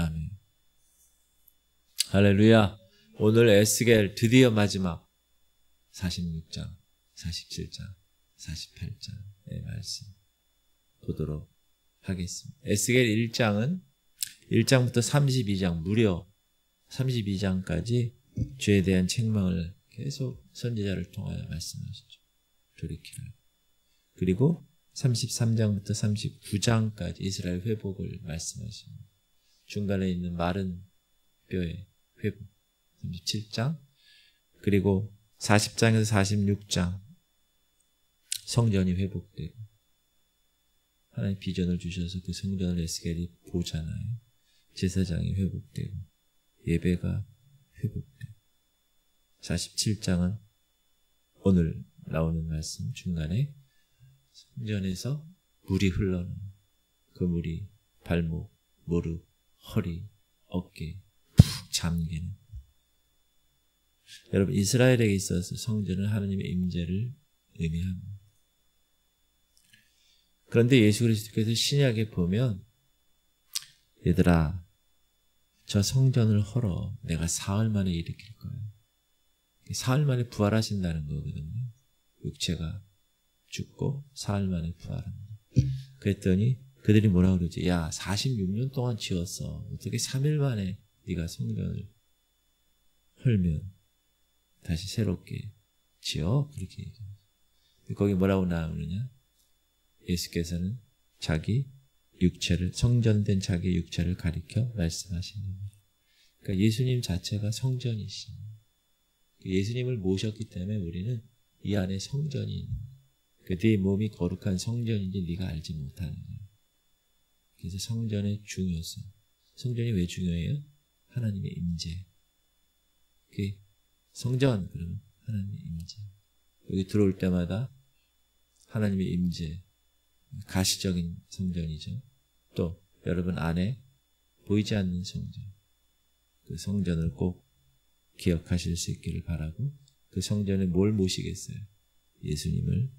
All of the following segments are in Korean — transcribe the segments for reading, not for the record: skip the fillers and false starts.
아멘. 할렐루야. 오늘 에스겔 드디어 마지막 46장, 47장, 48장의 말씀 보도록 하겠습니다. 에스겔 1장은 1장부터 32장, 무려 32장까지 죄에 대한 책망을 계속 선지자를 통하여 말씀하시죠. 돌이키라. 그리고 33장부터 39장까지 이스라엘 회복을 말씀하십니다. 중간에 있는 마른 뼈의 회복 37장, 그리고 40장에서 46장 성전이 회복되고 하나님 비전을 주셔서 그 성전을 에스겔이 보잖아요. 제사장이 회복되고 예배가 회복되고 47장은 오늘 나오는 말씀 중간에 성전에서 물이 흘러나오는 그 물이 발목, 무릎, 허리, 어깨 푹 잠기는. 여러분, 이스라엘에게 있어서 성전은 하나님의 임재를 의미합니다. 그런데 예수 그리스도께서 신약에 보면 얘들아 저 성전을 헐어 내가 사흘 만에 일으킬 거예요. 사흘 만에 부활하신다는 거거든요. 육체가 죽고 사흘 만에 부활합니다. 그랬더니 그들이 뭐라 그러지? 야, 46년 동안 지었어. 어떻게 3일 만에 네가 성전을 헐면 다시 새롭게 지어? 그렇게 얘기해요. 거기 뭐라고 나오느냐? 예수께서는 자기 육체를, 성전된 자기 육체를 가리켜 말씀하십니다. 그러니까 예수님 자체가 성전이십니다. 예수님을 모셨기 때문에 우리는 이 안에 성전이 있는 거예요. 네 몸이 거룩한 성전인지 네가 알지 못하는 거예요. 그래서 성전의 중요성. 성전이 왜 중요해요? 하나님의 임재. 성전, 그러면 하나님의 임재. 여기 들어올 때마다 하나님의 임재. 가시적인 성전이죠. 또 여러분 안에 보이지 않는 성전. 그 성전을 꼭 기억하실 수 있기를 바라고, 그 성전에 뭘 모시겠어요? 예수님을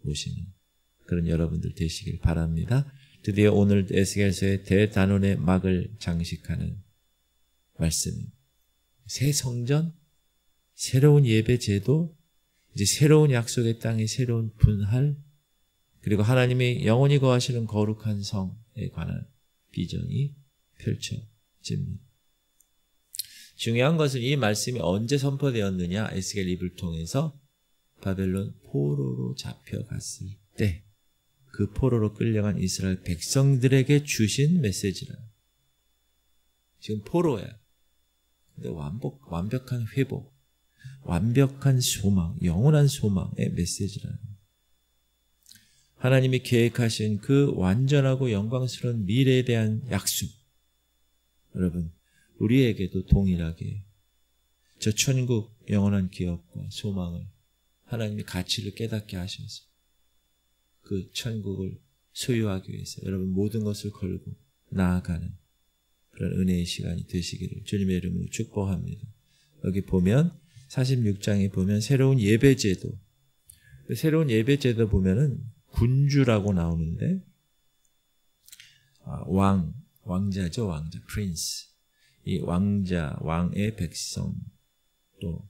모시는 그런 여러분들 되시길 바랍니다. 드디어 오늘 에스겔서의 대단원의 막을 장식하는 말씀입니다. 새 성전, 새로운 예배 제도, 이제 새로운 약속의 땅의 새로운 분할, 그리고 하나님이 영원히 거하시는 거룩한 성에 관한 비전이 펼쳐집니다. 중요한 것은 이 말씀이 언제 선포되었느냐? 에스겔 입을 통해서 바벨론 포로로 잡혀갔을 때 그 포로로 끌려간 이스라엘 백성들에게 주신 메시지라. 지금 포로야. 근데 완벽한 회복, 완벽한 소망, 영원한 소망의 메시지라는. 하나님이 계획하신 그 완전하고 영광스러운 미래에 대한 약속. 여러분, 우리에게도 동일하게 저 천국 영원한 기업과 소망을 하나님이 가치를 깨닫게 하셔서 그 천국을 소유하기 위해서 여러분 모든 것을 걸고 나아가는 그런 은혜의 시간이 되시기를 주님의 이름으로 축복합니다. 여기 보면 46장에 보면 새로운 예배제도, 새로운 예배제도 보면은 군주라고 나오는데 왕자죠. 왕자, 프린스. 이 왕자, 왕의 백성, 또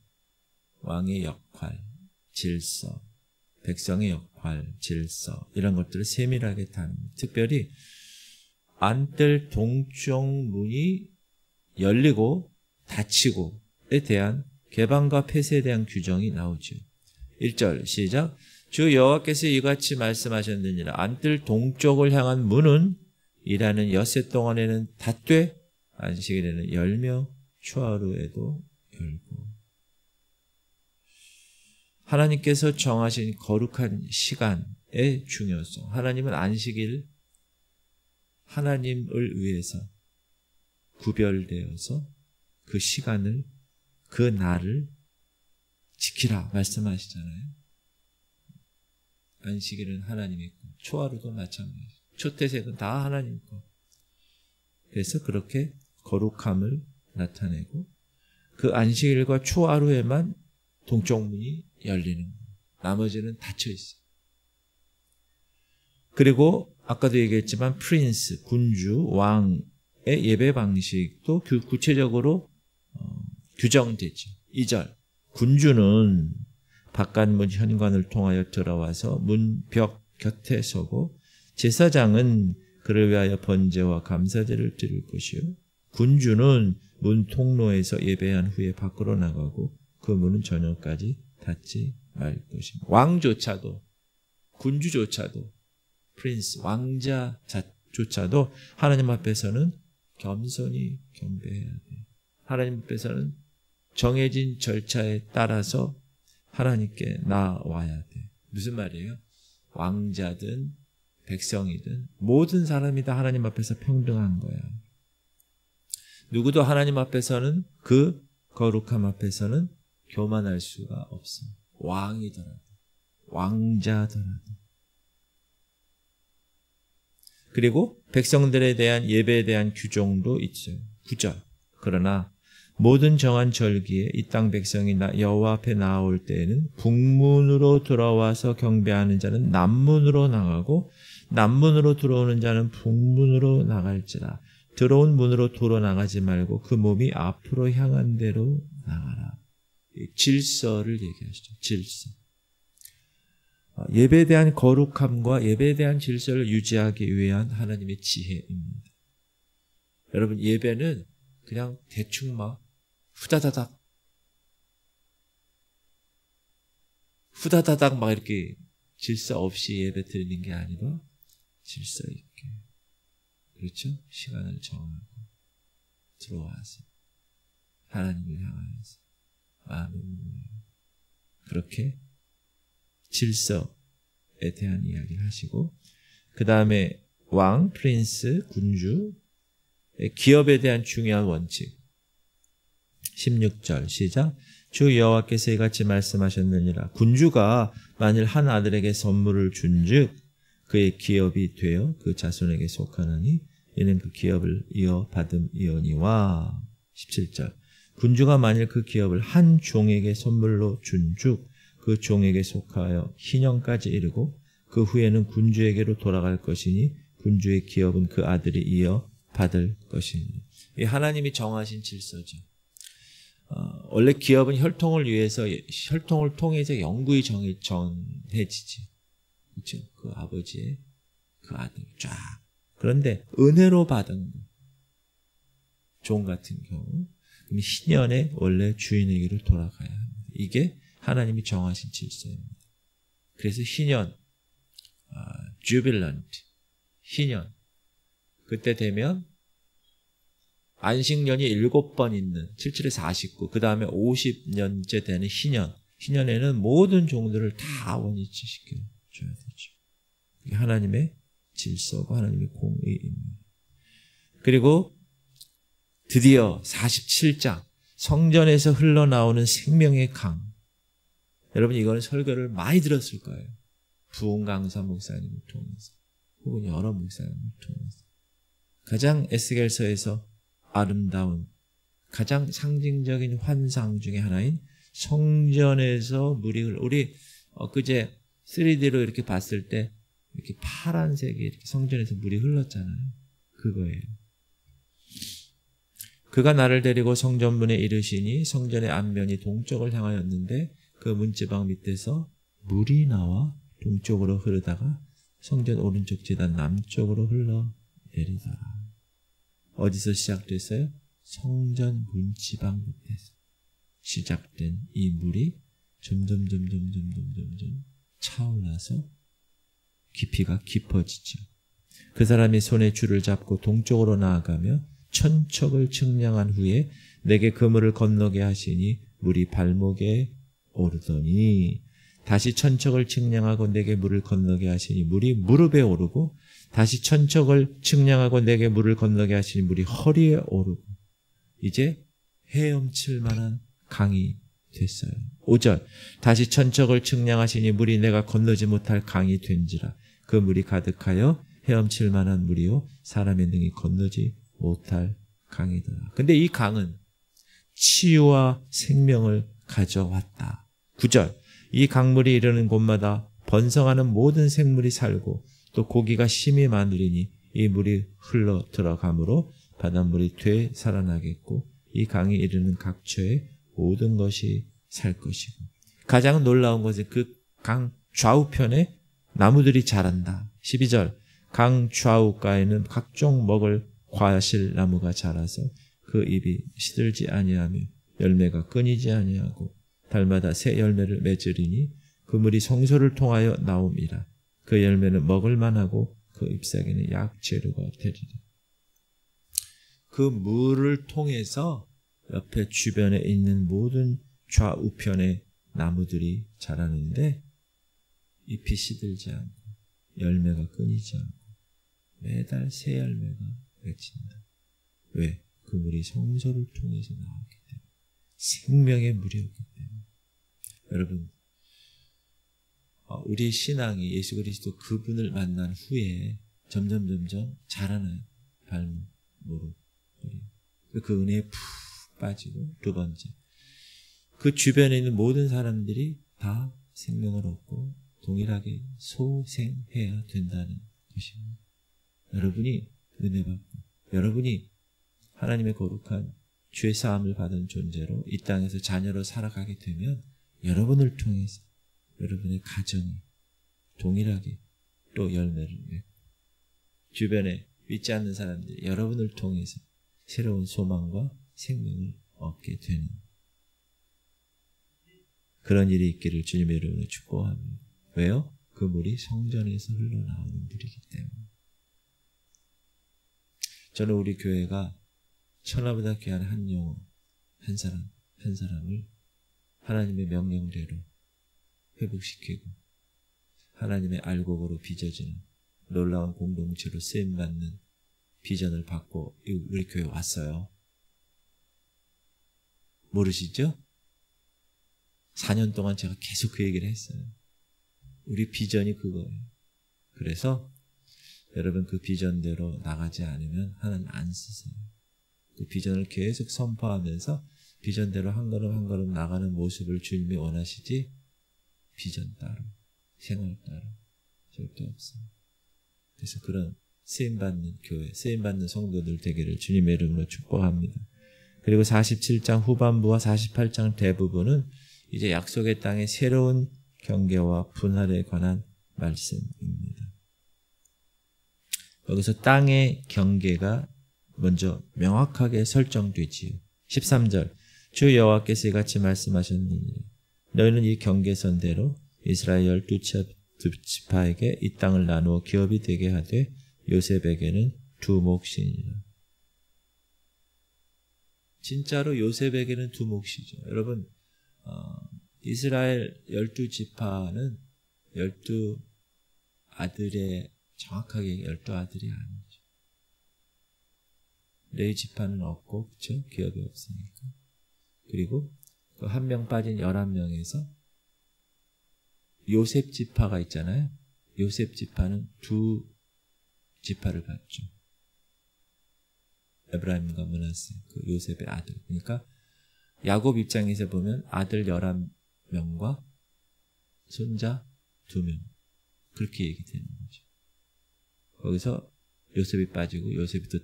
왕의 역할, 질서, 백성의 역할, 질서, 이런 것들을 세밀하게 다룹니다. 특별히 안뜰 동쪽 문이 열리고 닫히고에 대한 개방과 폐쇄에 대한 규정이 나오죠. 1절 시작. 주 여호와께서 이같이 말씀하셨느니라. 안뜰 동쪽을 향한 문은 일하는 엿새 동안에는 닫되 안식일에는 열며 초하루에도 열고. 하나님께서 정하신 거룩한 시간의 중요성. 하나님은 안식일 하나님을 위해서 구별되어서 그 시간을, 그 날을 지키라 말씀하시잖아요. 안식일은 하나님의 것, 초하루도 마찬가지예요. 초태색은 다 하나님 것. 그래서 그렇게 거룩함을 나타내고 그 안식일과 초하루에만 동쪽 문이 열리는 거예요. 나머지는 닫혀 있어요. 그리고 아까도 얘기했지만 프린스, 군주, 왕의 예배 방식도 구체적으로 규정되죠. 2절 군주는 바깥문 현관을 통하여 들어와서 문벽 곁에 서고 제사장은 그를 위하여 번제와 감사제를 드릴 것이요 군주는 문 통로에서 예배한 후에 밖으로 나가고 그 문은 저녁까지 닫지 말 것입니다. 왕조차도 군주조차도 프린스 왕자조차도 하나님 앞에서는 겸손히 경배해야 돼요. 하나님 앞에서는 정해진 절차에 따라서 하나님께 나와야 돼. 무슨 말이에요? 왕자든 백성이든 모든 사람이 다 하나님 앞에서 평등한 거야. 누구도 하나님 앞에서는 그 거룩함 앞에서는 교만할 수가 없어. 왕이더라도 왕자더라도. 그리고 백성들에 대한 예배에 대한 규정도 있죠. 9절 그러나 모든 정한 절기에 이 땅 백성이 여호와 앞에 나올 때에는 북문으로 들어와서 경배하는 자는 남문으로 나가고 남문으로 들어오는 자는 북문으로 나갈지라. 들어온 문으로 돌아 나가지 말고 그 몸이 앞으로 향한 대로 나가라. 질서를 얘기하시죠. 질서. 예배에 대한 거룩함과 예배에 대한 질서를 유지하기 위한 하나님의 지혜입니다. 여러분 예배는 그냥 대충 막 후다다닥 막 이렇게 질서 없이 예배 드리는 게 아니라 질서 있게, 그렇죠? 시간을 정하고 들어와서 하나님을 향하여서 마음을 그렇게 질서에 대한 이야기를 하시고, 그 다음에 왕, 프린스, 군주, 기업에 대한 중요한 원칙 16절 시작. 주 여호와께서 이같이 말씀하셨느니라. 군주가 만일 한 아들에게 선물을 준즉 그의 기업이 되어 그 자손에게 속하느니 이는 그 기업을 이어받음이오니와. 17절 군주가 만일 그 기업을 한 종에게 선물로 준즉 그 종에게 속하여 희년까지 이르고 그 후에는 군주에게로 돌아갈 것이니 군주의 기업은 그 아들이 이어받을 것이니. 이 하나님이 정하신 질서죠. 원래 기업은 혈통을 통해서 영구히 정해지지. 그렇죠? 그 아버지의 그 아들 쫙. 그런데 은혜로 받은 종 같은 경우, 그럼 희년에 원래 주인에게로 돌아가야 합니다. 이게 하나님이 정하신 질서입니다. 그래서 희년, jubilant, 희년. 그때 되면 안식년이 7번 있는 77에 49, 그 다음에 50년째 되는 희년. 희년에는 모든 종들을 다 원위치시켜줘야 되죠. 이게 하나님의 질서고 하나님의 공의입니다. 그리고 드디어 47장 성전에서 흘러나오는 생명의 강. 여러분 이거는 설교를 많이 들었을 거예요. 부흥강사 목사님을 통해서 혹은 여러 목사님을 통해서. 가장 에스겔서에서 아름다운 가장 상징적인 환상 중에 하나인 성전에서 물이 우리 그제 3D로 이렇게 봤을 때 이렇게 파란색이 이렇게 성전에서 물이 흘렀잖아요. 그거예요. 그가 나를 데리고 성전문에 이르시니 성전의 앞면이 동쪽을 향하였는데 그 문지방 밑에서 물이 나와 동쪽으로 흐르다가 성전 오른쪽 제단 남쪽으로 흘러내리더라. 어디서 시작됐어요? 성전 문지방 밑에서 시작된 이 물이 점점 차올라서 깊이가 깊어지죠. 그 사람이 손에 줄을 잡고 동쪽으로 나아가며 천척을 측량한 후에 내게 그 물을 건너게 하시니 물이 발목에 오르더니 다시 천척을 측량하고 내게 물을 건너게 하시니 물이 무릎에 오르고 다시 천척을 측량하고 내게 물을 건너게 하시니 물이 허리에 오르고 이제 헤엄칠 만한 강이 됐어요. 5절 다시 천척을 측량하시니 물이 내가 건너지 못할 강이 된지라. 그 물이 가득하여 헤엄칠 만한 물이요 사람의 능히 건너지 못할 강이더라. 근데 이 강은 치유와 생명을 가져왔다. 9절 이 강물이 이르는 곳마다 번성하는 모든 생물이 살고 또 고기가 심히 많으리니 이 물이 흘러 들어가므로 바닷물이 되살아나겠고 이 강이 이르는 각처에 모든 것이 살 것이고. 가장 놀라운 것은 그 강 좌우편에 나무들이 자란다. 12절 강 좌우가에는 각종 먹을 과실 나무가 자라서 그 잎이 시들지 아니하며 열매가 끊이지 아니하고 달마다 새 열매를 맺으리니 그 물이 성소를 통하여 나옵니다. 그 열매는 먹을 만하고 그 잎사귀는 약재료가 되리라. 그 물을 통해서 옆에 주변에 있는 모든 좌우편의 나무들이 자라는데 잎이 시들지 않고 열매가 끊이지 않고 매달 새 열매가 맺힌다. 왜? 그 물이 성소를 통해서 나왔기 때문에. 생명의 물이었기 때문에. 여러분, 우리의 신앙이 예수 그리스도 그분을 만난 후에 점점 자라나요. 발무로. 그 은혜에 푹 빠지고. 두 번째, 그 주변에 있는 모든 사람들이 다 생명을 얻고 동일하게 소생해야 된다는 것입니다. 여러분이 은혜 받고 여러분이 하나님의 거룩한 죄 사함을 받은 존재로 이 땅에서 자녀로 살아가게 되면 여러분을 통해서 여러분의 가정이 동일하게 또 열매를 맺고 주변에 믿지 않는 사람들이 여러분을 통해서 새로운 소망과 생명을 얻게 되는 그런 일이 있기를 주님의 이름으로 축복합니다. 왜요? 그 물이 성전에서 흘러나오는 물이기 때문에. 저는 우리 교회가 천하보다 귀한 한 영혼, 한 사람을 하나님의 명령대로 회복시키고 하나님의 알곡으로 빚어지는 놀라운 공동체로 쓰임받는 비전을 받고 우리 교회에 왔어요. 모르시죠? 4년 동안 제가 계속 그 얘기를 했어요. 우리 비전이 그거예요. 그래서 여러분 그 비전대로 나가지 않으면 하나님 안 쓰세요. 그 비전을 계속 선포하면서 비전대로 한 걸음 한 걸음 나가는 모습을 주님이 원하시지 비전 따로 생활 따로 절대 없어요. 그래서 그런 쓰임받는 교회, 쓰임받는 성도들 되기를 주님의 이름으로 축복합니다. 그리고 47장 후반부와 48장 대부분은 이제 약속의 땅의 새로운 경계와 분할에 관한 말씀입니다. 여기서 땅의 경계가 먼저 명확하게 설정되지요. 13절 주 여호와께서 이같이 말씀하셨느니라. 너희는 이 경계선대로 이스라엘 12지파에게 이 땅을 나누어 기업이 되게 하되 요셉에게는 두 몫이니라. 진짜로 요셉에게는 두 몫이죠. 여러분 이스라엘 12지파는 12아들의 정확하게 12아들이 아니죠. 레위 지파는 없고 그렇죠? 기업이 없으니까. 그리고 그 한 명 빠진 11명에서 요셉 지파가 있잖아요. 요셉 지파는 두 지파를 받죠. 에브라임과 므낫세, 그 요셉의 아들. 그러니까 야곱 입장에서 보면 아들 11명과 손자 2명. 그렇게 얘기되는 거죠. 거기서 요셉이 빠지고 요셉이 또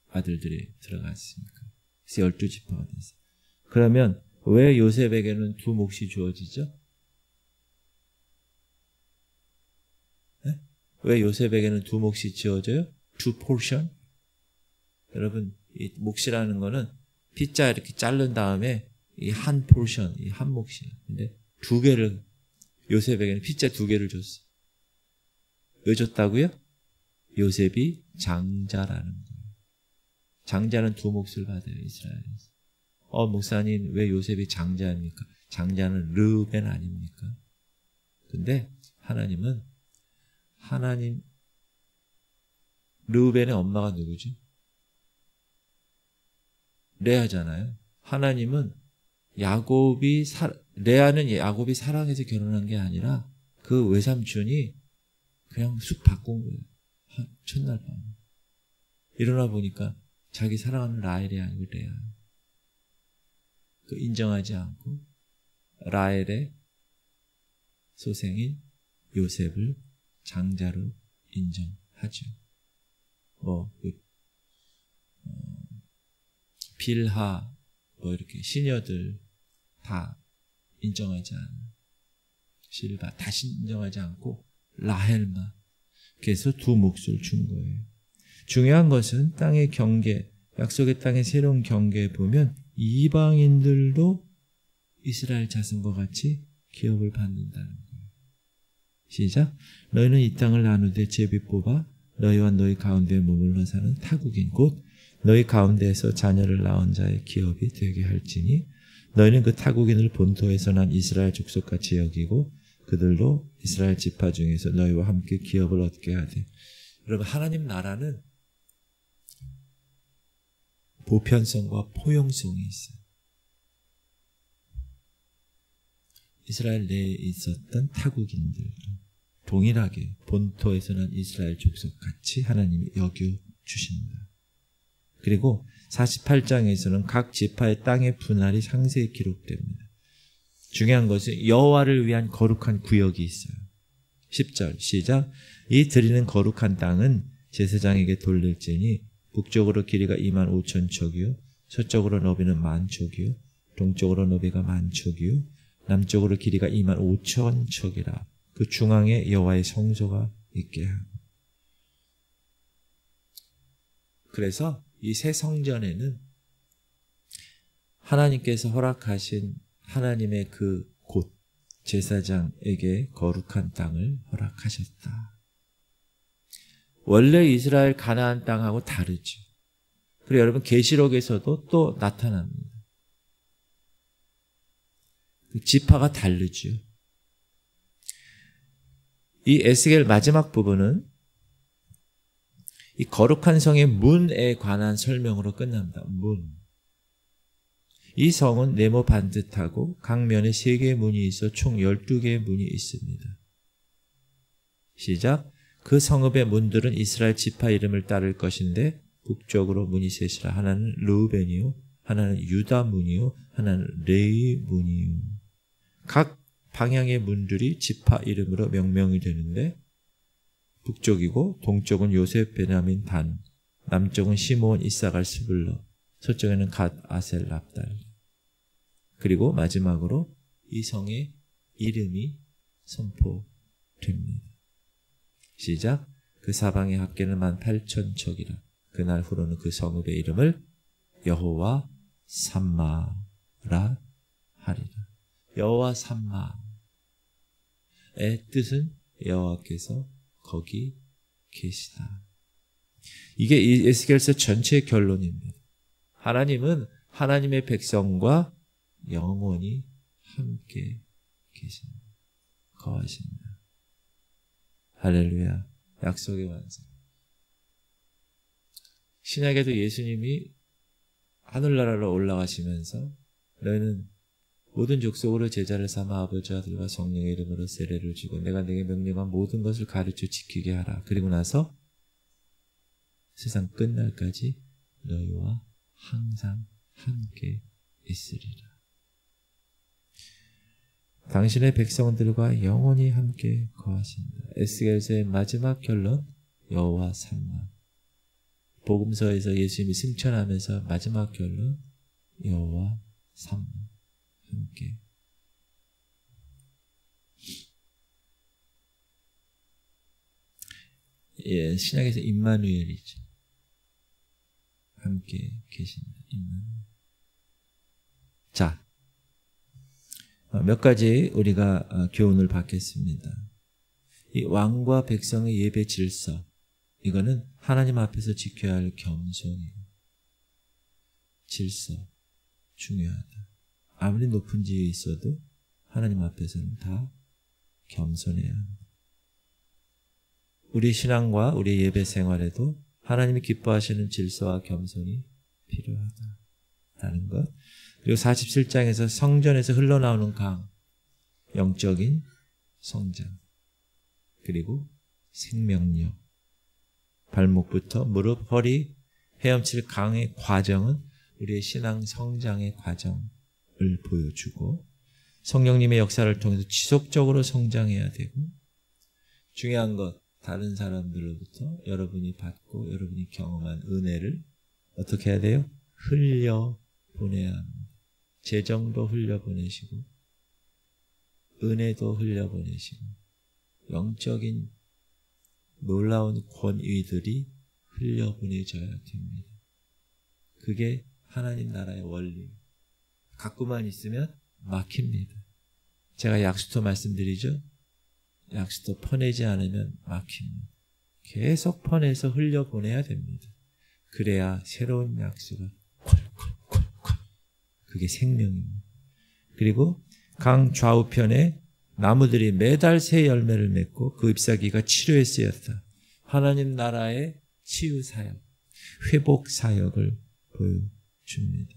아들들이 들어갔으니까. 그래서 12지파가 됐어요. 그러면 왜 요셉에게는 두 몫이 주어지죠? 네? 왜 요셉에게는 두 몫이 주어져요? 두 포션? 여러분, 이 몫이라는 거는 피자 이렇게 자른 다음에 이 한 포션, 이 한 몫이에요. 근데 두 개를, 요셉에게는 피자 두 개를 줬어요. 왜 줬다고요? 요셉이 장자라는 거예요. 장자는 두 몫을 받아요, 이스라엘에서. 목사님, 왜 요셉이 장자입니까? 장자는 르벤 아닙니까? 근데 하나님은, 르벤의 엄마가 누구죠? 레아잖아요. 하나님은 레아는 야곱이 사랑해서 결혼한 게 아니라 그 외삼촌이 그냥 쑥 바꾼 거예요. 첫날 밤. 일어나 보니까 자기 사랑하는 라헬이 아니고 레아. 그 인정하지 않고 라헬의 소생인 요셉을 장자로 인정하죠. 빌하, 뭐 이렇게 시녀들 다 인정하지 않아요. 실바 다 인정하지 않고 라헬만. 그래서 두 몫을 준 거예요. 중요한 것은 땅의 경계, 약속의 땅의 새로운 경계에 보면 이방인들도 이스라엘 자손과 같이 기업을 받는다는 거예요. 시작. 너희는 이 땅을 나누되 제비 뽑아 너희와 너희 가운데에 머물러 사는 타국인 곧 너희 가운데에서 자녀를 낳은 자의 기업이 되게 할지니 너희는 그 타국인을 본토에서 난 이스라엘 족속같이 여기고 그들도 이스라엘 지파 중에서 너희와 함께 기업을 얻게 하되. 여러분, 하나님 나라는 보편성과 포용성이 있어요. 이스라엘 내에 있었던 타국인들도 동일하게 본토에서 난 이스라엘 족속같이 하나님이 여겨주신다. 그리고 48장에서는 각 지파의 땅의 분할이 상세히 기록됩니다. 중요한 것은 여호와를 위한 거룩한 구역이 있어요. 10절 시작. 이 드리는 거룩한 땅은 제사장에게 돌릴지니 북쪽으로 길이가 25,000척이요 서쪽으로 너비는 10,000척이요 동쪽으로 너비가 10,000척이요 남쪽으로 길이가 25,000척이라. 그 중앙에 여호와의 성소가 있게 하고. 그래서 이 새 성전에는 하나님께서 허락하신 하나님의 그 곳 제사장에게 거룩한 땅을 허락하셨다. 원래 이스라엘 가나안 땅하고 다르죠. 그리고 여러분 계시록에서도 또 나타납니다. 그 지파가 다르죠. 이 에스겔 마지막 부분은 이 거룩한 성의 문에 관한 설명으로 끝납니다. 문. 이 성은 네모 반듯하고 각 면에 3개의 문이 있어 총 12개의 문이 있습니다. 시작. 그 성읍의 문들은 이스라엘 지파 이름을 따를 것인데 북쪽으로 문이 셋이라. 하나는 르우벤이요 하나는 유다 문이요 하나는 레위 문이요. 각 방향의 문들이 지파 이름으로 명명이 되는데 북쪽이고 동쪽은 요셉, 베냐민, 단, 남쪽은 시므온, 이사갈, 스불러, 서쪽에는 갓, 아셀, 납달. 그리고 마지막으로 이 성의 이름이 선포됩니다. 시작. 그 사방의 합계는 18,000척이라. 그날 후로는 그 성읍의 이름을 여호와 삼마라 하리라. 여호와 삼마의 뜻은 여호와께서 거기 계시다. 이게 이 에스겔서 전체의 결론입니다. 하나님은 하나님의 백성과 영원히 함께 계십니다. 거하십니다. 할렐루야. 약속의 완성. 신약에도 예수님이 하늘나라로 올라가시면서 너희는 모든 족속으로 제자를 삼아 아버지와 아들과 성령의 이름으로 세례를 주고 내가 내게 명령한 모든 것을 가르쳐 지키게 하라. 그리고 나서 세상 끝날까지 너희와 항상 함께 있으리라. 당신의 백성들과 영원히 함께 거하신다. 에스겔서의 마지막 결론 여호와 삼마. 복음서에서 예수님이 승천하면서 마지막 결론 여호와 삼마. 함께. 예, 신약에서 임마누엘이죠. 함께 계신다. 임마누엘. 자, 몇 가지 우리가 교훈을 받겠습니다. 이 왕과 백성의 예배 질서, 이거는 하나님 앞에서 지켜야 할 겸손이에요. 질서, 중요하다. 아무리 높은 지위에 있어도 하나님 앞에서는 다 겸손해야 합니다. 우리 신앙과 우리 예배 생활에도 하나님이 기뻐하시는 질서와 겸손이 필요하다라는 것. 그리고 47장에서 성전에서 흘러나오는 강, 영적인 성장, 그리고 생명력, 발목부터 무릎, 허리, 헤엄칠 강의 과정은 우리의 신앙 성장의 과정을 보여주고 성령님의 역사를 통해서 지속적으로 성장해야 되고, 중요한 것, 다른 사람들로부터 여러분이 받고 여러분이 경험한 은혜를 어떻게 해야 돼요? 흘려보내야 합니다. 재정도 흘려보내시고 은혜도 흘려보내시고 영적인 놀라운 권위들이 흘려보내져야 됩니다. 그게 하나님 나라의 원리. 갖고만 있으면 막힙니다. 제가 약수터 말씀드리죠. 약수터 퍼내지 않으면 막힙니다. 계속 퍼내서 흘려보내야 됩니다. 그래야 새로운 약수가 콜콜콜콜. 그게 생명입니다. 그리고 강 좌우편에 나무들이 매달 새 열매를 맺고 그 잎사귀가 치료에 쓰였다. 하나님 나라의 치유 사역, 회복 사역을 보여줍니다.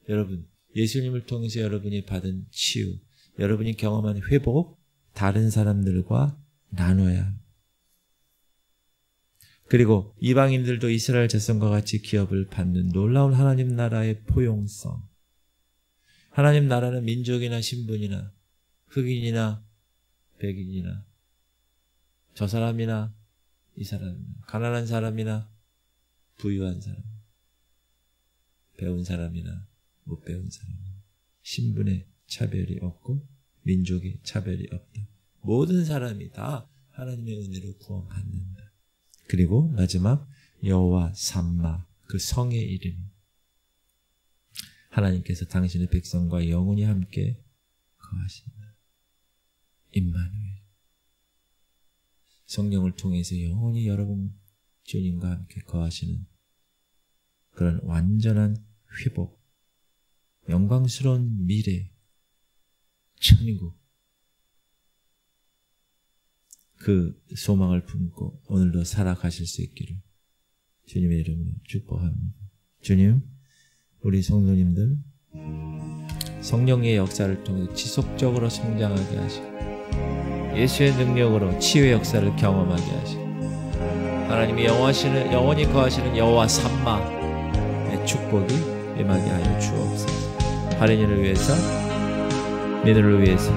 여러분, 예수님을 통해서 여러분이 받은 치유, 여러분이 경험한 회복, 다른 사람들과 나눠야 합니다. 그리고 이방인들도 이스라엘 자손과 같이 기업을 받는 놀라운 하나님 나라의 포용성. 하나님 나라는 민족이나 신분이나 흑인이나 백인이나 저 사람이나 이 사람이나 가난한 사람이나 부유한 사람, 배운 사람이나 못 배운 사람, 신분의 차별이 없고 민족의 차별이 없다. 모든 사람이 다 하나님의 은혜로 구원받는다. 그리고 마지막 여호와 삼마, 그 성의 이름. 하나님께서 당신의 백성과 영원히 함께 거하신다. 임마누엘. 성령을 통해서 영원히 여러분 주님과 함께 거하시는 그런 완전한 회복, 영광스러운 미래, 천국, 그 소망을 품고 오늘도 살아가실 수 있기를 주님의 이름으로 축복합니다. 주님, 우리 성도님들 성령의 역사를 통해 지속적으로 성장하게 하시고 예수의 능력으로 치유의 역사를 경험하게 하시고 하나님이 영원히 거하시는 여호와 삼마의 축복이 임하게 하여 주옵소서. 할인이를 위해서, 민우를 위해서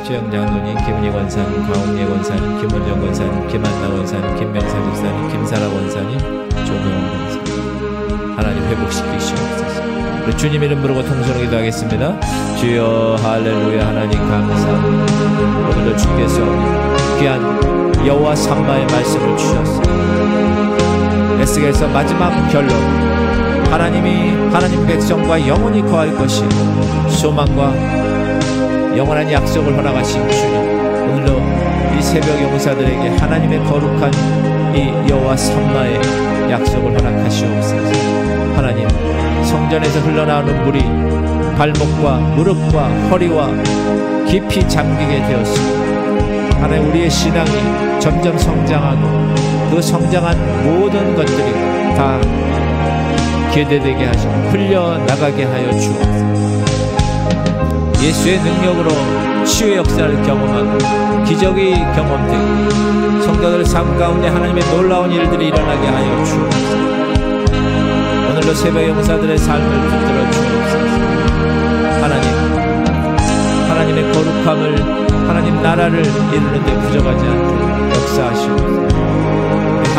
최영 장로님, 김은희 권사님, 가홍예 권사님, 김원정 권사님, 김한나 권사님, 김명사 목사님, 김사라 권사님, 조명원 권사님 하나님 회복시키시옵소서. 우리 주님 이름 부르고 통성으로 기도하겠습니다. 주여 할렐루야. 하나님 감사합니다. 오늘도 주께서 귀한 여호와 삼마의 말씀을 주셨습니다. 에스겔서 마지막 결론, 하나님이 하나님 백성과 영원히 거할 것이 소망과 영원한 약속을 허락하신 주님, 오늘도 이 새벽 용사들에게 하나님의 거룩한 이 여호와 삼마의 약속을 허락하시옵소서. 하나님, 성전에서 흘러나오는 물이 발목과 무릎과 허리와 깊이 잠기게 되었습니다. 하나님, 우리의 신앙이 점점 성장하고 그 성장한 모든 것들이 다 계대되게 하시고 흘려나가게 하여 주옵소서. 예수의 능력으로 치유의 역사를 경험하고 기적이 경험되고 성도들 삶 가운데 하나님의 놀라운 일들이 일어나게 하여 주옵소서. 오늘도 새벽 용사들의 삶을 붙들어 주옵소서. 하나님의 거룩함을, 하나님 나라를 이루는 데 부족하지 않도록 역사하시옵소서.